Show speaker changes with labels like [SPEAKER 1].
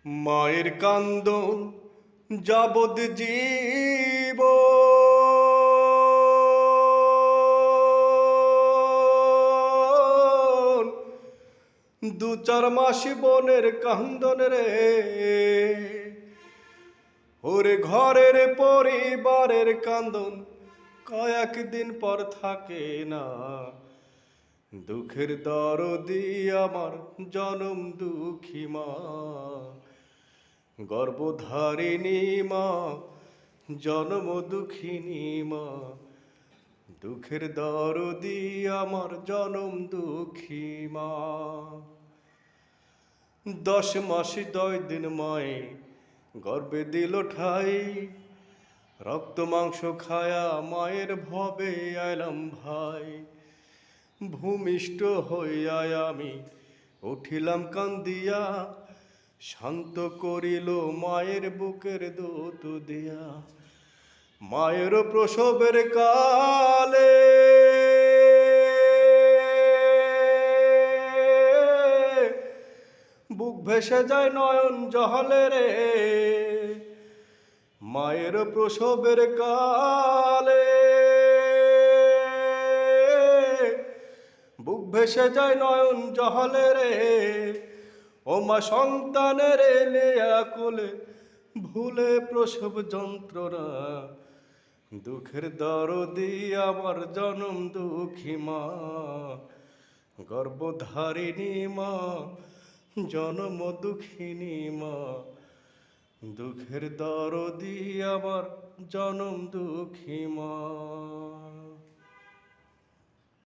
[SPEAKER 1] মায়ের কান্দন যাবদ জীব দু চার মাস বনের কান্দন রে ওরে ঘরের পরিবারের কান্দন কয়েকদিন পর থাকে না। দুঃখের দরদি আমার জনম দুঃখী মা, গর্ভধারিণী মা, জন্ম দুঃখিনী মা। দুঃখের দরদি আমার জনম দুঃখী মা। 10 মাস 10 দিন মায়ে গর্ভে দিল ঠাই, রক্ত মাংস খায়া মায়ের ভবে আইলাম ভাই। ভূমিষ্ঠ হইয়া আমি উঠিলাম কান্দিয়া, শান্ত করিল মায়ের বুকের দুধ দিয়া। মায়ের প্রসবের কালে বুক ভেসে যায় নয়ন জহলে রে। মায়ের প্রসবের কালে বুক ভেসে যায় নয়ন জহলে রে। ও মা সন্তানের নেয়া কোলে ভুলে প্রসব যন্ত্রণা। দুঃখের দরদি আমার জনম দুঃখী মা, গর্ভধারিণী মা, জনম দুঃখিনী মা। দুঃখের দরদি আমার জনম দুঃখী মা।